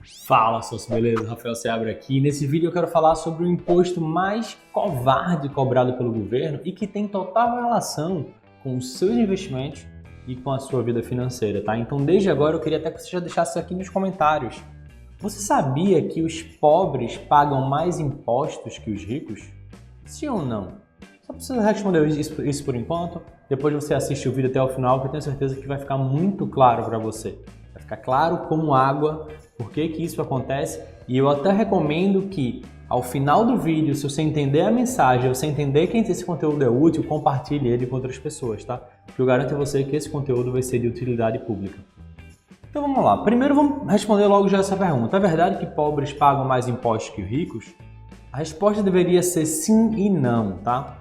Fala, seus beleza? Rafael Seabra aqui. Nesse vídeo eu quero falar sobre o imposto mais covarde cobrado pelo governo e que tem total relação com os seus investimentos e com a sua vida financeira, tá? Então, desde agora, eu queria até que você já deixasse aqui nos comentários. Você sabia que os pobres pagam mais impostos que os ricos? Sim ou não? Só precisa responder isso por enquanto. Depois você assiste o vídeo até o final, que eu tenho certeza que vai ficar muito claro para você. Vai ficar claro como água por que isso acontece, e eu até recomendo que ao final do vídeo, se você entender a mensagem, você entender que esse conteúdo é útil, compartilhe ele com outras pessoas, tá? Porque eu garanto a você que esse conteúdo vai ser de utilidade pública. Então vamos lá, primeiro vamos responder logo já essa pergunta. É verdade que pobres pagam mais impostos que os ricos? A resposta deveria ser sim e não, tá?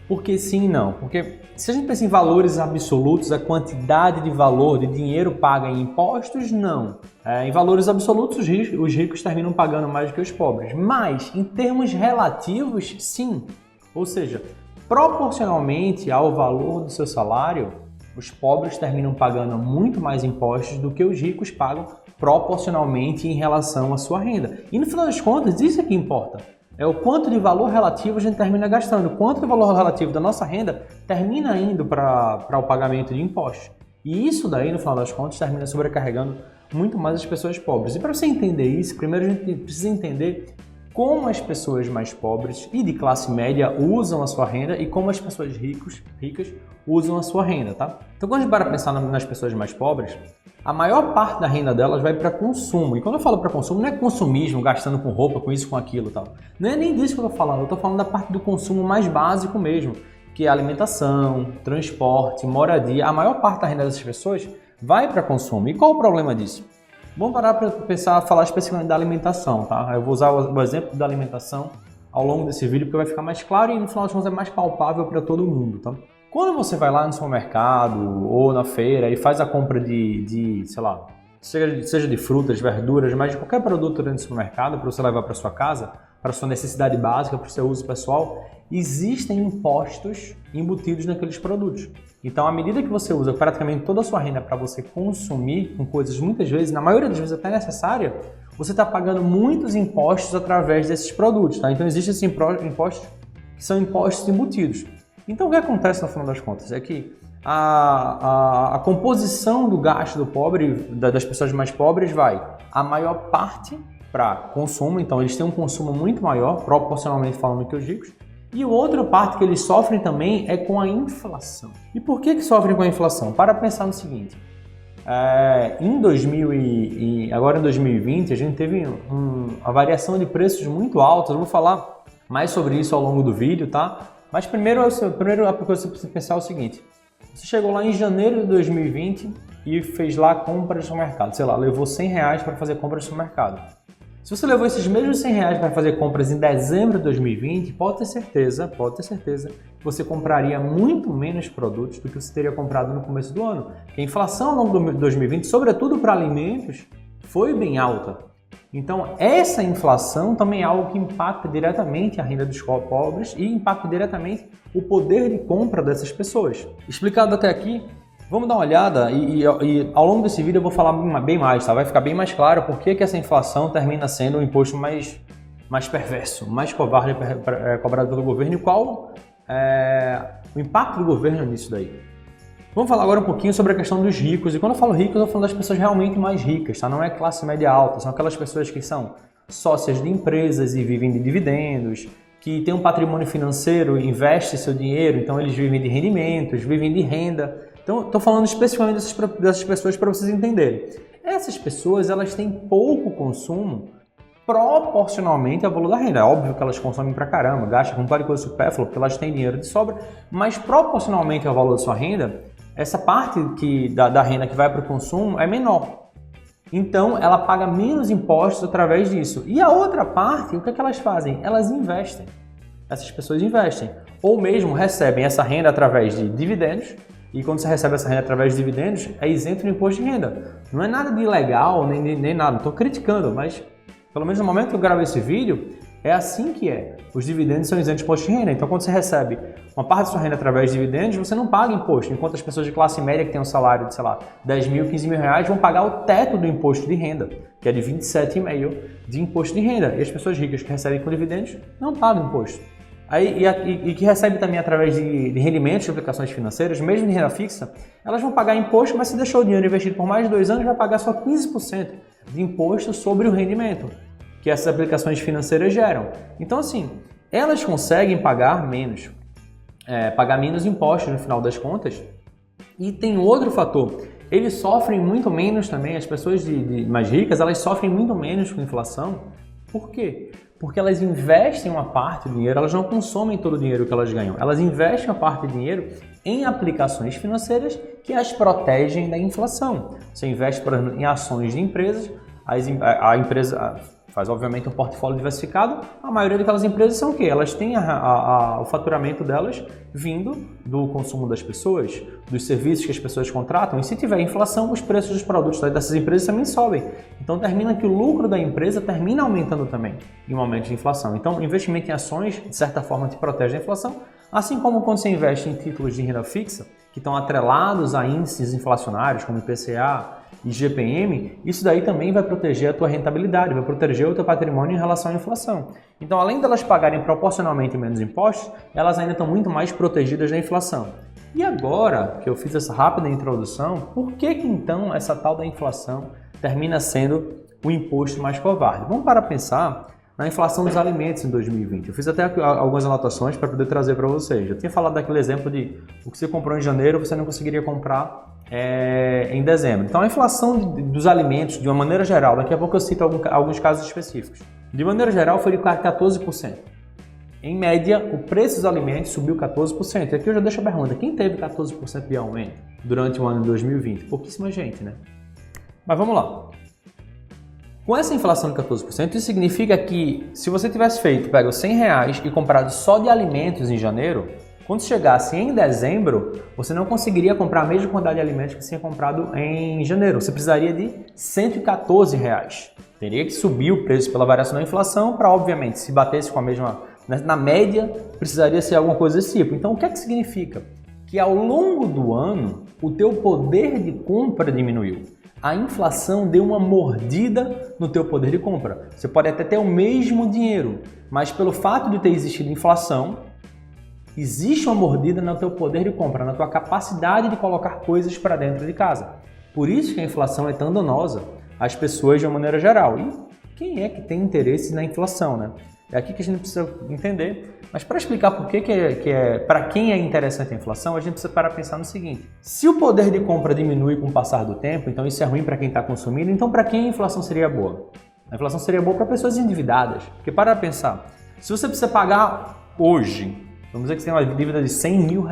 Por que sim e não? Porque se a gente pensa em valores absolutos, a quantidade de valor, de dinheiro paga em impostos, não. Em valores absolutos, os ricos terminam pagando mais do que os pobres. Mas, em termos relativos, sim. Ou seja, proporcionalmente ao valor do seu salário, os pobres terminam pagando muito mais impostos do que os ricos pagam proporcionalmente em relação à sua renda. E no final das contas, isso é que importa. É o quanto de valor relativo a gente termina gastando, quanto de valor relativo da nossa renda termina indo para o pagamento de impostos. E isso daí, no final das contas, termina sobrecarregando muito mais as pessoas pobres. E para você entender isso, primeiro a gente precisa entender como as pessoas mais pobres e de classe média usam a sua renda e como as pessoas ricas usam a sua renda, tá? Então, quando a gente para pensar nas pessoas mais pobres, a maior parte da renda delas vai para consumo. E quando eu falo para consumo, não é consumismo, gastando com roupa, com isso, com aquilo e tal. Não é nem disso que eu estou falando. Eu estou falando da parte do consumo mais básico mesmo, que é alimentação, transporte, moradia. A maior parte da renda dessas pessoas vai para consumo. E qual o problema disso? Vamos parar para pensar, falar especificamente da alimentação, tá? Eu vou usar o exemplo da alimentação ao longo desse vídeo, porque vai ficar mais claro e no final das contas é mais palpável para todo mundo, tá? Quando você vai lá no supermercado ou na feira e faz a compra sei lá, seja de frutas, verduras, mas de qualquer produto dentro do supermercado para você levar para sua casa, para sua necessidade básica, para o seu uso pessoal, existem impostos embutidos naqueles produtos. Então, à medida que você usa praticamente toda a sua renda para você consumir com coisas muitas vezes, na maioria das vezes até necessária, você está pagando muitos impostos através desses produtos, tá? Então, existem esses impostos que são impostos embutidos. Então, o que acontece no final das contas é que a composição do gasto do pobre, das pessoas mais pobres, vai a maior parte para consumo, então eles têm um consumo muito maior, proporcionalmente falando, que os ricos, e a outra parte que eles sofrem também é com a inflação. E por que sofrem com a inflação? Para pensar no seguinte, agora em 2020, a gente teve uma variação de preços muito alta. Eu vou falar mais sobre isso ao longo do vídeo, tá? Mas primeiro a coisa que você precisa pensar é o seguinte, você chegou lá em janeiro de 2020 e fez lá compras no mercado, sei lá, levou R$100 para fazer compras no mercado. Se você levou esses mesmos R$100 para fazer compras em dezembro de 2020, pode ter certeza que você compraria muito menos produtos do que você teria comprado no começo do ano. Porque a inflação ao longo de 2020, sobretudo para alimentos, foi bem alta. Então, essa inflação também é algo que impacta diretamente a renda dos pobres e impacta diretamente o poder de compra dessas pessoas. Explicado até aqui, vamos dar uma olhada e ao longo desse vídeo eu vou falar bem mais, tá? Vai ficar bem mais claro por que essa inflação termina sendo o imposto mais perverso, mais covarde cobrado pelo governo e qual é o impacto do governo nisso daí. Vamos falar agora um pouquinho sobre a questão dos ricos. E quando eu falo ricos, eu falo das pessoas realmente mais ricas, tá? Não é classe média alta, são aquelas pessoas que são sócias de empresas e vivem de dividendos, que têm um patrimônio financeiro, investem seu dinheiro, então eles vivem de rendimentos, vivem de renda. Então, estou falando especificamente dessas pessoas para vocês entenderem. Essas pessoas, elas têm pouco consumo proporcionalmente ao valor da renda. É óbvio que elas consomem pra caramba, gastam com um par de coisa supérflua, porque elas têm dinheiro de sobra, mas proporcionalmente ao valor da sua renda, essa parte da renda que vai para o consumo é menor. Então, ela paga menos impostos através disso. E a outra parte, o que elas fazem? Elas investem. Essas pessoas investem. Ou mesmo recebem essa renda através de dividendos. E quando você recebe essa renda através de dividendos, é isento do imposto de renda. Não é nada de ilegal, nem nada. Não estou criticando, mas pelo menos no momento que eu gravei esse vídeo, É assim que é. Os dividendos são isentos de imposto de renda. Então, quando você recebe uma parte da sua renda através de dividendos, você não paga imposto. Enquanto as pessoas de classe média que têm um salário de, sei lá, 10 mil, 15 mil reais vão pagar o teto do imposto de renda, que é de 27,5% de imposto de renda. E as pessoas ricas que recebem com dividendos não pagam imposto. E que recebem também através de rendimentos de aplicações financeiras, mesmo de renda fixa, elas vão pagar imposto, mas se deixou o dinheiro investido por mais de 2 anos, vai pagar só 15% de imposto sobre o rendimento que essas aplicações financeiras geram. Então, assim, elas conseguem pagar menos impostos no final das contas. E tem outro fator, eles sofrem muito menos também, as pessoas mais ricas, elas sofrem muito menos com inflação. Por quê? Porque elas investem uma parte do dinheiro, elas não consomem todo o dinheiro que elas ganham, elas investem uma parte do dinheiro em aplicações financeiras que as protegem da inflação. Você investe, por exemplo, em ações de empresas, a empresa faz, obviamente, um portfólio diversificado. A maioria daquelas empresas são o quê? Elas têm o faturamento delas vindo do consumo das pessoas, dos serviços que as pessoas contratam. E se tiver inflação, os preços dos produtos dessas empresas também sobem. Então, termina que o lucro da empresa termina aumentando também em momentos de inflação. Então, investimento em ações, de certa forma, te protege da inflação. Assim como quando você investe em títulos de renda fixa, que estão atrelados a índices inflacionários, como IPCA, e GPM, isso daí também vai proteger a tua rentabilidade, vai proteger o teu patrimônio em relação à inflação. Então, além delas pagarem proporcionalmente menos impostos, elas ainda estão muito mais protegidas da inflação. E agora que eu fiz essa rápida introdução, por que então essa tal da inflação termina sendo o imposto mais covarde? Vamos para pensar na inflação dos alimentos em 2020. Eu fiz até algumas anotações para poder trazer para vocês. Eu tinha falado daquele exemplo de o que você comprou em janeiro, você não conseguiria comprar em dezembro. Então, a inflação dos alimentos, de uma maneira geral, daqui a pouco eu cito alguns casos específicos. De maneira geral, foi de 14%. Em média, o preço dos alimentos subiu 14%. E aqui eu já deixo a pergunta, quem teve 14% de aumento durante o ano de 2020? Pouquíssima gente, né? Mas vamos lá. Com essa inflação de 14%, isso significa que se você tivesse pego R$100 e comprado só de alimentos em janeiro, quando chegasse em dezembro, você não conseguiria comprar a mesma quantidade de alimentos que você tinha comprado em janeiro. Você precisaria de R$114. Teria que subir o preço pela variação da inflação para, obviamente, se batesse com a mesma... Na média, precisaria ser alguma coisa desse tipo. Então, o que é que significa? Que ao longo do ano, o teu poder de compra diminuiu. A inflação deu uma mordida no teu poder de compra. Você pode até ter o mesmo dinheiro, mas pelo fato de ter existido inflação, existe uma mordida no teu poder de compra, na tua capacidade de colocar coisas para dentro de casa. Por isso que a inflação é tão danosa às pessoas de uma maneira geral. E quem é que tem interesse na inflação, né? É aqui que a gente precisa entender. Mas para explicar por que para quem é interessante a inflação, a gente precisa parar a pensar no seguinte. Se o poder de compra diminui com o passar do tempo, então isso é ruim para quem está consumindo, então para quem a inflação seria boa? A inflação seria boa para pessoas endividadas. Porque para pensar, se você precisa pagar hoje, vamos dizer que você tem uma dívida de R$100 mil,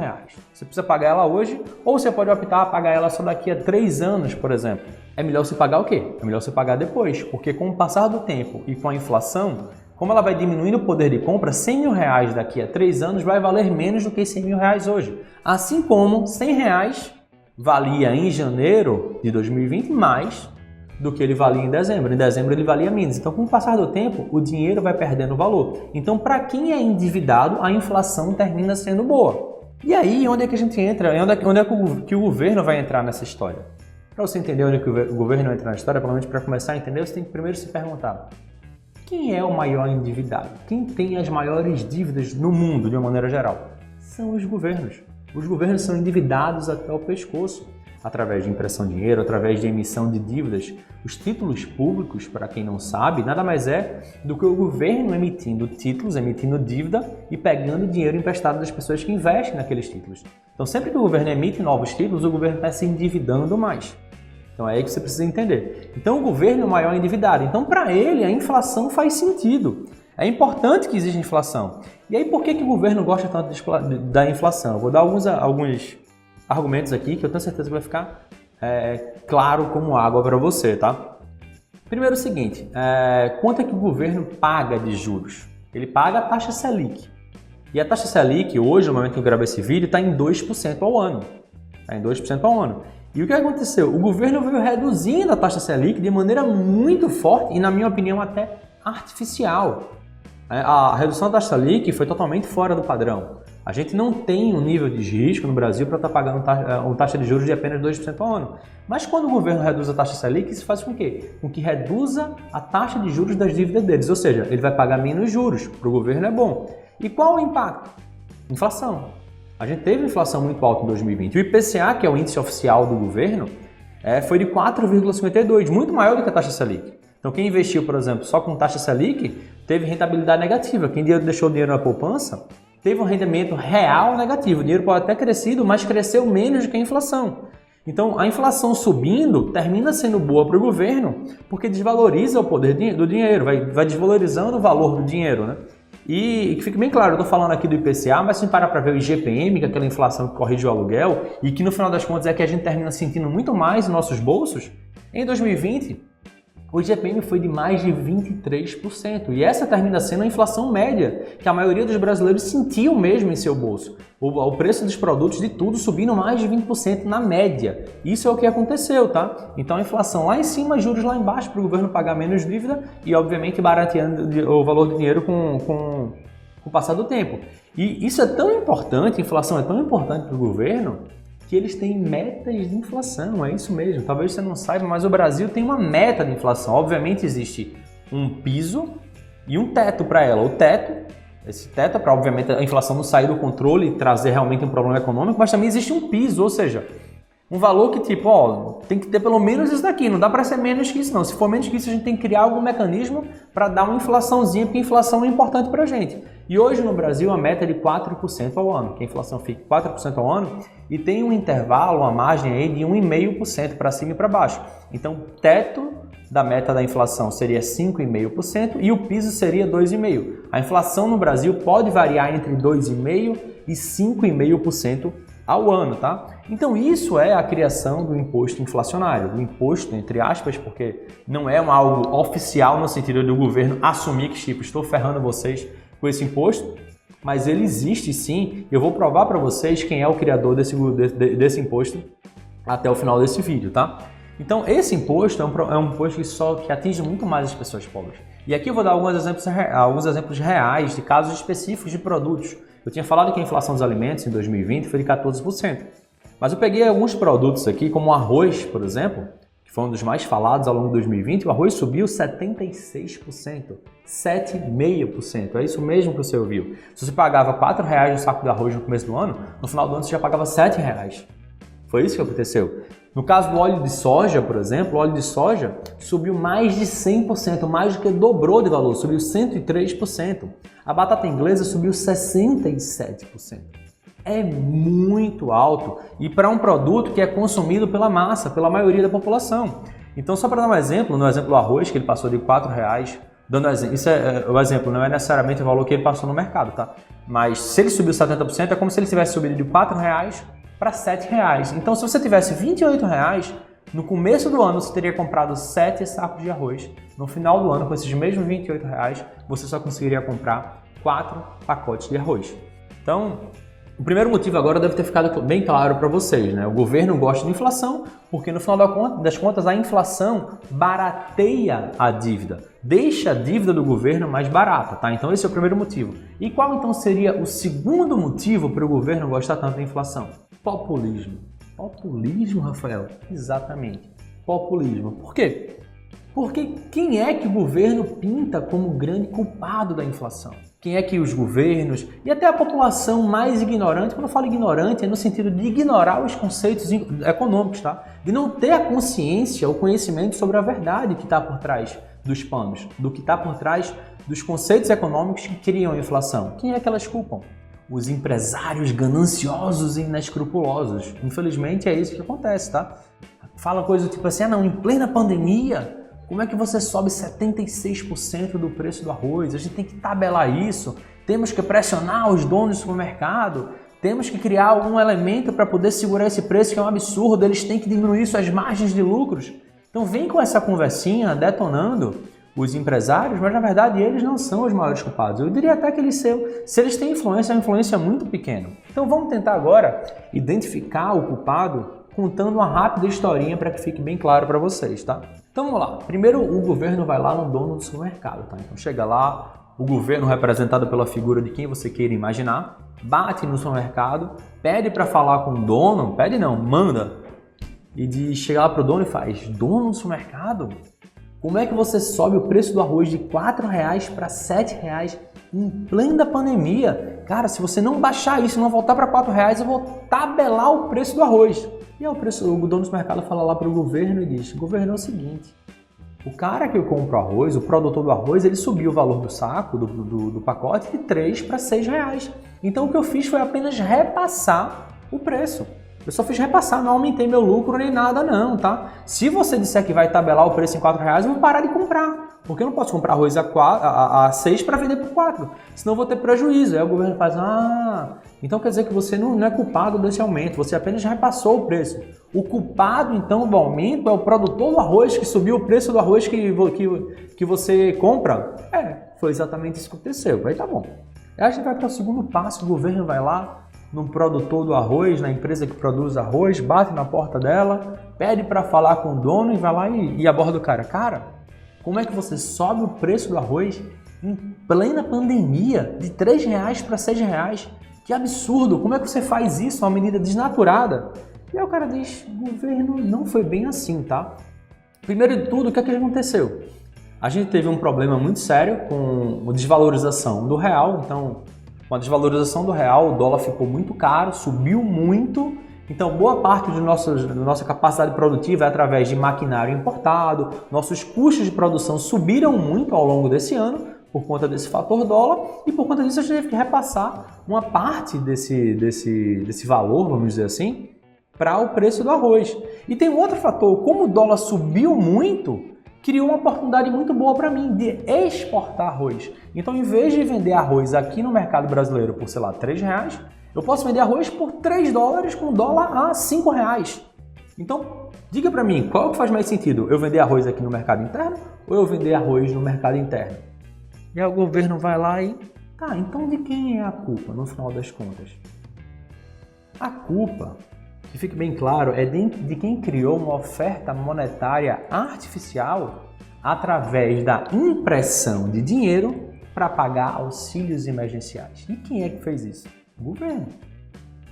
você precisa pagar ela hoje, ou você pode optar a pagar ela só daqui a 3 anos, por exemplo. É melhor você pagar o quê? É melhor você pagar depois, porque com o passar do tempo e com a inflação, como ela vai diminuindo o poder de compra, R$100 mil daqui a 3 anos vai valer menos do que R$100 mil hoje. Assim como R$100 valia em janeiro de 2020 mais do que ele valia em dezembro. Em dezembro ele valia menos. Então, com o passar do tempo, o dinheiro vai perdendo valor. Então, para quem é endividado, a inflação termina sendo boa. E aí, onde é que a gente entra? Onde é que o governo vai entrar nessa história? Para você entender onde é que o governo entra na história, pelo menos para começar a entender, você tem que primeiro se perguntar: quem é o maior endividado? Quem tem as maiores dívidas no mundo, de uma maneira geral? São os governos. Os governos são endividados até o pescoço, através de impressão de dinheiro, através de emissão de dívidas. Os títulos públicos, para quem não sabe, nada mais é do que o governo emitindo títulos, emitindo dívida e pegando dinheiro emprestado das pessoas que investem naqueles títulos. Então, sempre que o governo emite novos títulos, o governo está se endividando mais. Então é aí que você precisa entender. Então o governo é o maior endividado. Então para ele a inflação faz sentido. É importante que exista inflação. E aí por que o governo gosta tanto da inflação? Eu vou dar alguns argumentos aqui que eu tenho certeza que vai ficar claro como água para você, tá? Primeiro é o seguinte, quanto é que o governo paga de juros? Ele paga a taxa Selic. E a taxa Selic hoje, no momento que eu gravo esse vídeo, está em 2% ao ano. Está em 2% ao ano. E o que aconteceu? O governo veio reduzindo a taxa Selic de maneira muito forte e, na minha opinião, até artificial. A redução da taxa Selic foi totalmente fora do padrão. A gente não tem um nível de risco no Brasil para estar pagando uma taxa de juros de apenas 2% ao ano. Mas quando o governo reduz a taxa Selic, isso faz com quê? Com que reduza a taxa de juros das dívidas deles. Ou seja, ele vai pagar menos juros. Para o governo é bom. E qual o impacto? Inflação. A gente teve inflação muito alta em 2020. O IPCA, que é o índice oficial do governo, foi de 4,52, muito maior do que a taxa Selic. Então quem investiu, por exemplo, só com taxa Selic, teve rentabilidade negativa. Quem deixou o dinheiro na poupança, teve um rendimento real negativo. O dinheiro pode até ter crescido, mas cresceu menos do que a inflação. Então a inflação subindo termina sendo boa para o governo, porque desvaloriza o poder do dinheiro, vai desvalorizando o valor do dinheiro, né? E que fique bem claro, eu estou falando aqui do IPCA, mas se parar para ver o IGPM, que é aquela inflação que corrige o aluguel, e que no final das contas é que a gente termina sentindo muito mais em nossos bolsos, em 2020, o IGPM foi de mais de 23%. E essa termina sendo a inflação média, que a maioria dos brasileiros sentiu mesmo em seu bolso. O preço dos produtos de tudo subindo mais de 20% na média. Isso é o que aconteceu, tá? Então a inflação lá em cima, juros lá embaixo para o governo pagar menos dívida e, obviamente, barateando o valor do dinheiro com o passar do tempo. E isso é tão importante, a inflação é tão importante para o governo, que eles têm metas de inflação, é isso mesmo. Talvez você não saiba, mas o Brasil tem uma meta de inflação. Obviamente existe um piso e um teto para ela. Esse teto é para, obviamente, a inflação não sair do controle e trazer realmente um problema econômico, mas também existe um piso, ou seja, um valor que tem que ter pelo menos isso daqui, não dá para ser menos que isso não. Se for menos que isso, a gente tem que criar algum mecanismo para dar uma inflaçãozinha, porque a inflação é importante para a gente. E hoje no Brasil a meta é de 4% ao ano, que a inflação fique 4% ao ano e tem um intervalo, uma margem aí de 1,5% para cima e para baixo. Então, teto da meta da inflação seria 5,5% e o piso seria 2,5%. A inflação no Brasil pode variar entre 2,5% e 5,5% ao ano, tá? Então isso é a criação do imposto inflacionário, o imposto entre aspas, porque não é algo oficial no sentido do governo assumir que tipo, estou ferrando vocês com esse imposto, mas ele existe sim. Eu vou provar para vocês quem é o criador desse imposto até o final desse vídeo, tá? Então esse imposto é um imposto que atinge muito mais as pessoas pobres. E aqui eu vou dar alguns exemplos reais de casos específicos de produtos. Eu tinha falado que a inflação dos alimentos em 2020 foi de 14%. Mas eu peguei alguns produtos aqui, como o arroz, por exemplo, que foi um dos mais falados ao longo de 2020, o arroz subiu 76%, 7,5%. É isso mesmo que você ouviu. Se você pagava R$4 no saco de arroz no começo do ano, no final do ano você já pagava R$7. Foi isso que aconteceu. No caso do óleo de soja, por exemplo, o óleo de soja subiu mais de 100%, mais do que dobrou de valor, subiu 103%. A batata inglesa subiu 67%. É muito alto e para um produto que é consumido pela massa, pela maioria da população. Então, só para dar um exemplo, no exemplo do arroz, que ele passou de R$4, isso o exemplo, não é necessariamente o valor que ele passou no mercado, tá? Mas se ele subiu 70%, é como se ele tivesse subido de R$4 para R$7. Então, se você tivesse R$28, no começo do ano você teria comprado 7 sacos de arroz. No final do ano, com esses mesmos R$28, você só conseguiria comprar 4 pacotes de arroz. Então, o primeiro motivo agora deve ter ficado bem claro para vocês, né? O governo gosta de inflação porque no final das contas a inflação barateia a dívida, deixa a dívida do governo mais barata, tá? Então esse é o primeiro motivo. E qual então seria o segundo motivo para o governo gostar tanto da inflação? Populismo. Populismo, Rafael? Exatamente. Populismo. Por quê? Porque quem é que o governo pinta como grande culpado da inflação? Quem é que os governos e até a população mais ignorante, quando eu falo ignorante, é no sentido de ignorar os conceitos econômicos, tá? De não ter a consciência, o conhecimento sobre a verdade que está por trás dos panos, do que está por trás dos conceitos econômicos que criam a inflação. Quem é que elas culpam? Os empresários gananciosos e inescrupulosos. Infelizmente é isso que acontece, tá? Fala coisa tipo assim, não, em plena pandemia, como é que você sobe 76% do preço do arroz? A gente tem que tabelar isso, temos que pressionar os donos do supermercado, temos que criar algum elemento para poder segurar esse preço, que é um absurdo, eles têm que diminuir suas margens de lucros. Então vem com essa conversinha detonando os empresários, mas na verdade eles não são os maiores culpados. Eu diria até que eles são, se eles têm influência, é uma influência muito pequena. Então vamos tentar agora identificar o culpado contando uma rápida historinha para que fique bem claro para vocês, tá? Então vamos lá. Primeiro o governo vai lá no dono do supermercado, tá? Então chega lá, o governo representado pela figura de quem você queira imaginar, bate no supermercado, pede para falar com o dono, pede não, manda, e chega lá pro dono e faz: dono do supermercado, como é que você sobe o preço do arroz de R$ 4,00 para R$ 7,00 em plena pandemia? Cara, se você não baixar isso, não voltar para R$ 4,00, eu vou tabelar o preço do arroz. E aí o dono do supermercado fala lá para o governo e diz: governo, é o seguinte, o cara que eu compro arroz, o produtor do arroz, ele subiu o valor do saco, do pacote, de R$ 3 para R$ 6,00. Então o que eu fiz foi apenas repassar o preço. Eu só fiz repassar, não aumentei meu lucro nem nada não, tá? Se você disser que vai tabelar o preço em R$ 4,00, eu vou parar de comprar. Porque eu não posso comprar arroz a 6 para vender por 4, senão eu vou ter prejuízo. Aí o governo faz: então quer dizer que você não é culpado desse aumento, você apenas repassou o preço. O culpado, então, do aumento é o produtor do arroz que subiu o preço do arroz que você compra? Foi exatamente isso que aconteceu. Aí tá bom. Aí a gente vai para o segundo passo, o governo vai lá no produtor do arroz, na empresa que produz arroz, bate na porta dela, pede para falar com o dono e vai lá e aborda o cara. Cara, como é que você sobe o preço do arroz em plena pandemia de R$ 3,00 para R$ 6,00? Que absurdo! Como é que você faz isso? Uma medida desnaturada. E aí o cara diz: governo, não foi bem assim, tá? Primeiro de tudo, o que é que aconteceu? A gente teve um problema muito sério com a desvalorização do real. Então, com a desvalorização do real, o dólar ficou muito caro, subiu muito. Então, boa parte da nossa capacidade produtiva é através de maquinário importado. Nossos custos de produção subiram muito ao longo desse ano por conta desse fator dólar, e por conta disso a gente teve que repassar uma parte desse valor, vamos dizer assim, para o preço do arroz. E tem um outro fator: como o dólar subiu muito, criou uma oportunidade muito boa para mim de exportar arroz. Então, em vez de vender arroz aqui no mercado brasileiro por, sei lá, R$ 3,00, eu posso vender arroz por $3 com dólar a R$ 5,00. Então, diga para mim, qual que faz mais sentido? Eu vender arroz aqui no mercado interno ou eu vender arroz no mercado interno? E aí o governo vai lá e... Tá, então de quem é a culpa no final das contas? A culpa, que fique bem claro, é de quem criou uma oferta monetária artificial através da impressão de dinheiro para pagar auxílios emergenciais. E quem é que fez isso? O governo.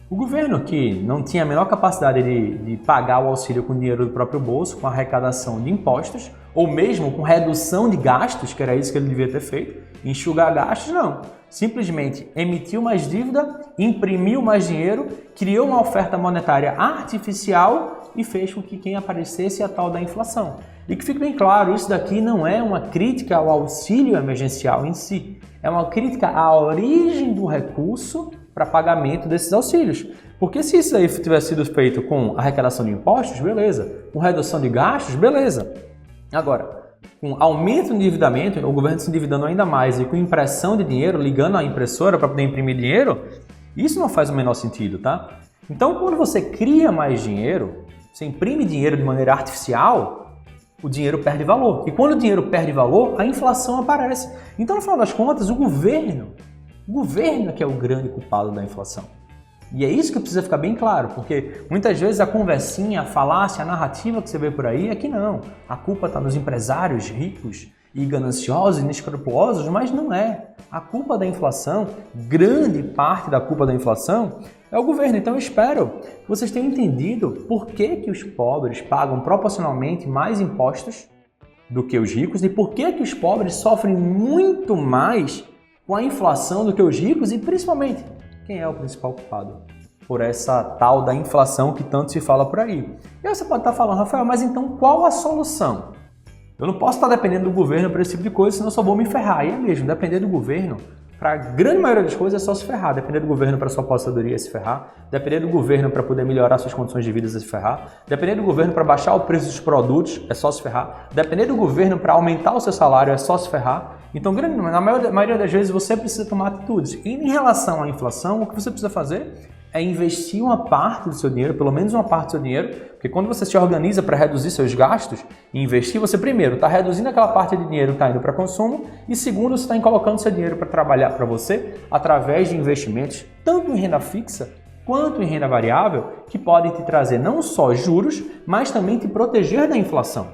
O governo, que não tinha a menor capacidade de pagar o auxílio com dinheiro do próprio bolso, com arrecadação de impostos, ou mesmo com redução de gastos, que era isso que ele devia ter feito, enxugar gastos, não. Simplesmente emitiu mais dívida, imprimiu mais dinheiro, criou uma oferta monetária artificial e fez com que quem aparecesse a tal da inflação. E que fique bem claro, isso daqui não é uma crítica ao auxílio emergencial em si, é uma crítica à origem do recurso para pagamento desses auxílios. Porque se isso aí tivesse sido feito com arrecadação de impostos, beleza. Com redução de gastos, beleza. Agora, com aumento do endividamento, o governo se endividando ainda mais e com impressão de dinheiro, ligando a impressora para poder imprimir dinheiro, isso não faz o menor sentido, tá? Então, quando você cria mais dinheiro, você imprime dinheiro de maneira artificial, o dinheiro perde valor. E quando o dinheiro perde valor, a inflação aparece. Então, no final das contas, o governo é que é o grande culpado da inflação. E é isso que precisa ficar bem claro, porque muitas vezes a conversinha, a falácia, a narrativa que você vê por aí é que não. A culpa está nos empresários ricos e gananciosos e inescrupulosos, mas não é. A culpa da inflação, grande parte da culpa da inflação, é o governo. Então eu espero que vocês tenham entendido por que os pobres pagam proporcionalmente mais impostos do que os ricos e por que os pobres sofrem muito mais com a inflação do que os ricos e principalmente quem é o principal culpado por essa tal da inflação que tanto se fala por aí. E aí você pode estar falando: Rafael, mas então qual a solução? Eu não posso estar dependendo do governo para esse tipo de coisa, senão eu só vou me ferrar. E é mesmo, depender do governo, para a grande maioria das coisas é só se ferrar. Depender do governo para sua aposentadoria é se ferrar. Depender do governo para poder melhorar suas condições de vida é se ferrar. Depender do governo para baixar o preço dos produtos é só se ferrar. Depender do governo para aumentar o seu salário é só se ferrar. Então, na maioria das vezes, você precisa tomar atitudes. E em relação à inflação, o que você precisa fazer é investir uma parte do seu dinheiro, pelo menos uma parte do seu dinheiro, porque quando você se organiza para reduzir seus gastos e investir, você primeiro está reduzindo aquela parte de dinheiro que está indo para consumo e segundo, você está colocando seu dinheiro para trabalhar para você através de investimentos, tanto em renda fixa quanto em renda variável, que podem te trazer não só juros, mas também te proteger da inflação.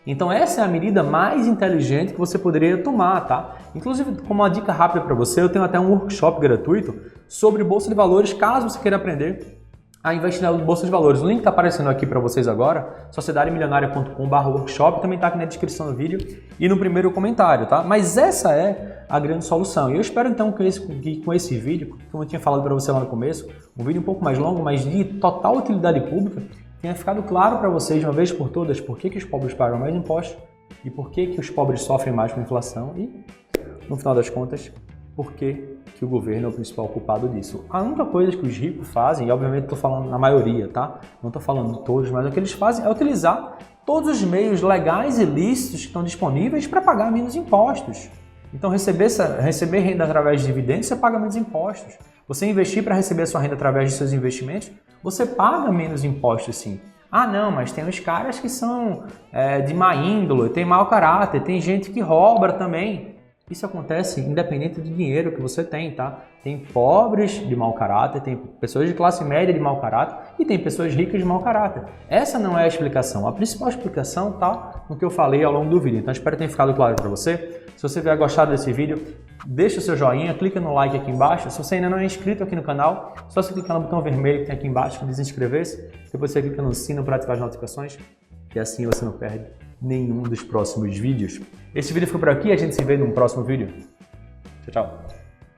Então essa é a medida mais inteligente que você poderia tomar, tá? Inclusive, como uma dica rápida para você, eu tenho até um workshop gratuito sobre Bolsa de Valores, caso você queira aprender a investir na Bolsa de Valores. O link está aparecendo aqui para vocês agora, sociedademilionaria.com/workshop, também está aqui na descrição do vídeo e no primeiro comentário, tá? Mas essa é a grande solução. E eu espero então que com esse vídeo, como eu tinha falado para você lá no começo, um vídeo um pouco mais longo, mas de total utilidade pública, tenha ficado claro para vocês de uma vez por todas por que os pobres pagam mais impostos e por que os pobres sofrem mais com a inflação e, no final das contas, por que o governo é o principal culpado disso. A única coisa que os ricos fazem, e obviamente estou falando na maioria, tá? Não estou falando de todos, mas o que eles fazem é utilizar todos os meios legais e lícitos que estão disponíveis para pagar menos impostos. Então, receber renda através de dividendos, você paga menos impostos. Você investir para receber a sua renda através de seus investimentos, você paga menos impostos, sim. Ah, não, mas tem os caras que são de má índole, tem mau caráter, tem gente que rouba também. Isso acontece independente do dinheiro que você tem, tá? Tem pobres de mau caráter, tem pessoas de classe média de mau caráter e tem pessoas ricas de mau caráter. Essa não é a explicação. A principal explicação tá no que eu falei ao longo do vídeo. Então, espero que tenha ficado claro para você. Se você vier gostar desse vídeo, deixa o seu joinha, clica no like aqui embaixo. Se você ainda não é inscrito aqui no canal, só você clicar no botão vermelho que tem aqui embaixo para inscrever-se. Depois você clica no sino para ativar as notificações e assim você não perde nenhum dos próximos vídeos. Esse vídeo ficou por aqui, a gente se vê no próximo vídeo. Tchau, tchau.